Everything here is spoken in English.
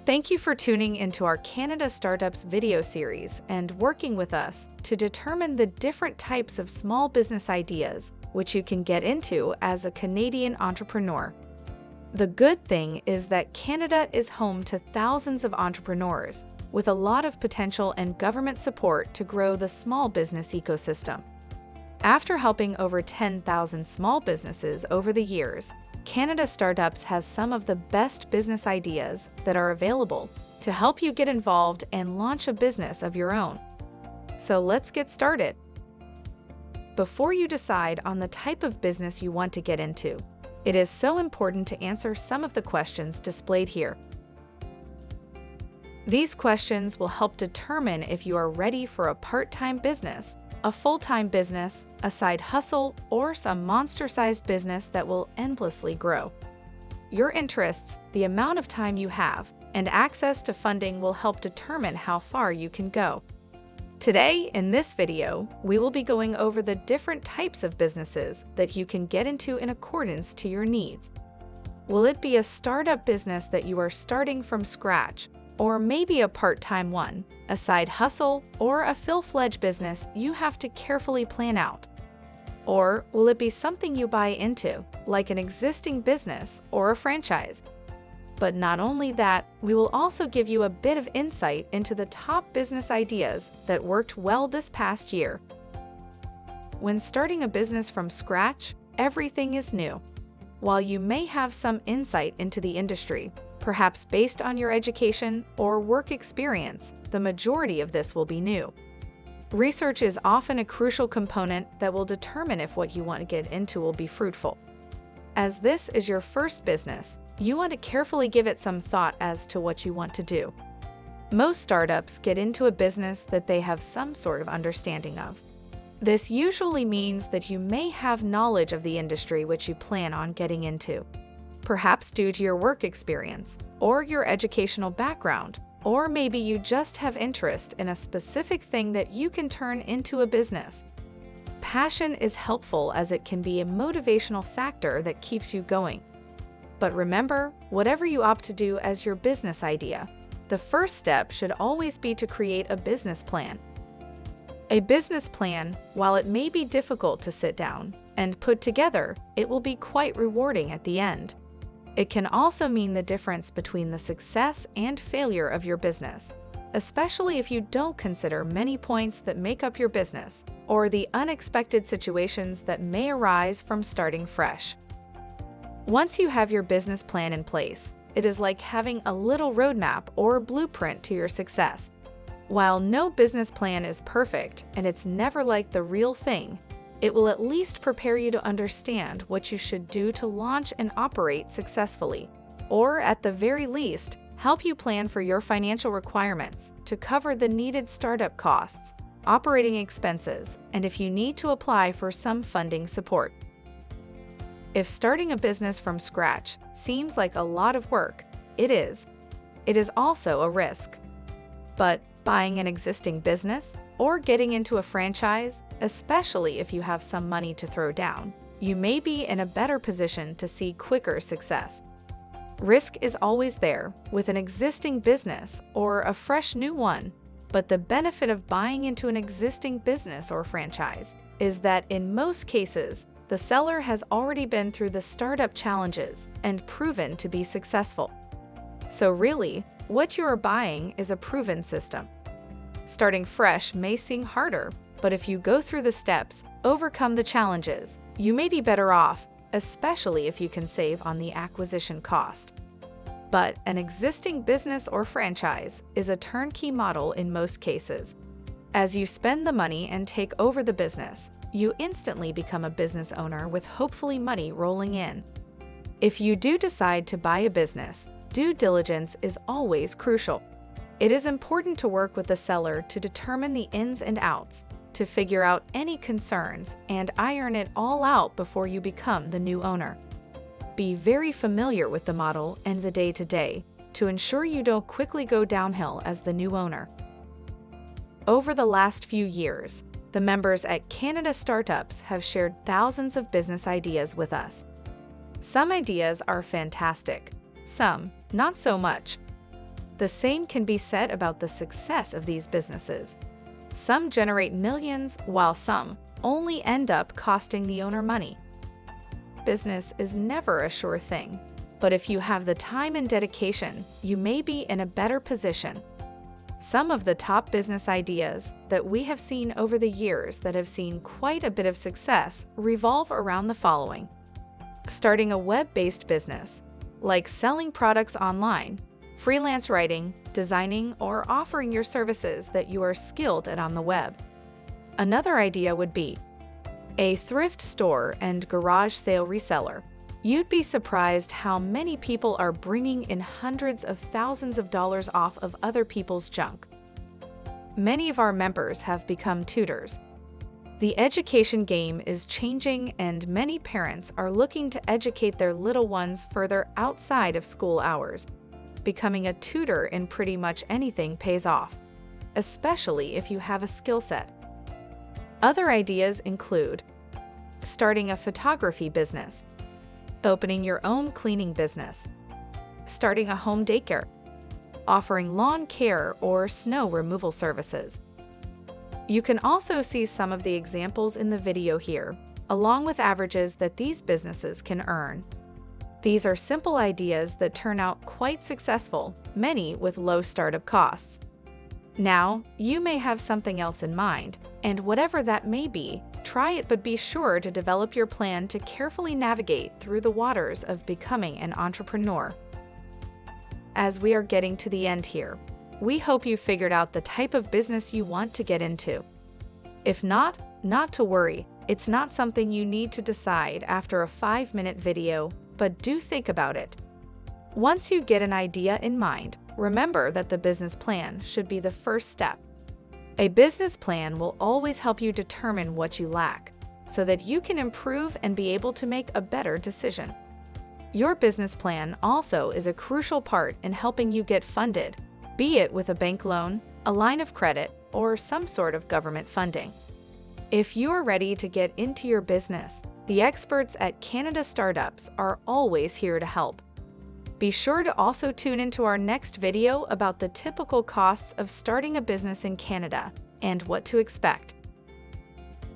Thank you for tuning into our Canada Startups video series and working with us to determine the different types of small business ideas which you can get into as a Canadian entrepreneur. The good thing is that Canada is home to thousands of entrepreneurs with a lot of potential and government support to grow the small business ecosystem. After helping over 10,000 small businesses over the years, Canada Startups has some of the best business ideas that are available to help you get involved and launch a business of your own. So let's get started. Before you decide on the type of business you want to get into, it is so important to answer some of the questions displayed here. These questions will help determine if you are ready for a part-time business, a full-time business, a side hustle, or some monster-sized business that will endlessly grow. Your interests, the amount of time you have, and access to funding will help determine how far you can go. Today, in this video, we will be going over the different types of businesses that you can get into in accordance to your needs. Will it be a startup business that you are starting from scratch, or maybe a part-time one, a side hustle, or a full-fledged business you have to carefully plan out? Or will it be something you buy into, like an existing business or a franchise? But not only that, we will also give you a bit of insight into the top business ideas that worked well this past year. When starting a business from scratch, everything is new. While you may have some insight into the industry, perhaps based on your education or work experience, the majority of this will be new. Research is often a crucial component that will determine if what you want to get into will be fruitful. As this is your first business, you want to carefully give it some thought as to what you want to do. Most startups get into a business that they have some sort of understanding of. This usually means that you may have knowledge of the industry which you plan on getting into, perhaps due to your work experience or your educational background, or maybe you just have interest in a specific thing that you can turn into a business. Passion is helpful as it can be a motivational factor that keeps you going. But remember, whatever you opt to do as your business idea, the first step should always be to create a business plan. A business plan, while it may be difficult to sit down and put together, it will be quite rewarding at the end. It can also mean the difference between the success and failure of your business, especially if you don't consider many points that make up your business or the unexpected situations that may arise from starting fresh. Once you have your business plan in place, it is like having a little roadmap or blueprint to your success. While no business plan is perfect and it's never like the real thing, it will at least prepare you to understand what you should do to launch and operate successfully, or at the very least, help you plan for your financial requirements to cover the needed startup costs, operating expenses, and if you need to apply for some funding support. If starting a business from scratch seems like a lot of work, it is. It is also a risk. But buying an existing business or getting into a franchise, especially if you have some money to throw down, you may be in a better position to see quicker success. Risk is always there with an existing business or a fresh new one, but the benefit of buying into an existing business or franchise is that in most cases, the seller has already been through the startup challenges and proven to be successful. So really, what you are buying is a proven system. Starting fresh may seem harder, but if you go through the steps, overcome the challenges, you may be better off, especially if you can save on the acquisition cost. But an existing business or franchise is a turnkey model in most cases. As you spend the money and take over the business, you instantly become a business owner with hopefully money rolling in. If you do decide to buy a business, due diligence is always crucial. It is important to work with the seller to determine the ins and outs, to figure out any concerns, and iron it all out before you become the new owner. Be very familiar with the model and the day-to-day to ensure you don't quickly go downhill as the new owner. Over the last few years, the members at Canada Startups have shared thousands of business ideas with us. Some ideas are fantastic, some not so much. The same can be said about the success of these businesses. Some generate millions, while some only end up costing the owner money. Business is never a sure thing, but if you have the time and dedication, you may be in a better position. Some of the top business ideas that we have seen over the years that have seen quite a bit of success revolve around the following. Starting a web-based business, like selling products online, freelance writing, designing, or offering your services that you are skilled at on the web. Another idea would be a thrift store and garage sale reseller. You'd be surprised how many people are bringing in hundreds of thousands of dollars off of other people's junk. Many of our members have become tutors. The education game is changing, and many parents are looking to educate their little ones further outside of school hours. Becoming a tutor in pretty much anything pays off, especially if you have a skill set. Other ideas include starting a photography business, opening your own cleaning business, starting a home daycare, offering lawn care or snow removal services. You can also see some of the examples in the video here, along with averages that these businesses can earn. These are simple ideas that turn out quite successful, many with low startup costs. Now, you may have something else in mind, and whatever that may be, try it, but be sure to develop your plan to carefully navigate through the waters of becoming an entrepreneur. As we are getting to the end here, we hope you figured out the type of business you want to get into. If not to worry, it's not something you need to decide after a 5-minute video, but do think about it. Once you get an idea in mind, remember that the business plan should be the first step. A business plan will always help you determine what you lack, so that you can improve and be able to make a better decision. Your business plan also is a crucial part in helping you get funded, be it with a bank loan, a line of credit, or some sort of government funding. If you're ready to get into your business, the experts at Canada Startups are always here to help. Be sure to also tune into our next video about the typical costs of starting a business in Canada and what to expect.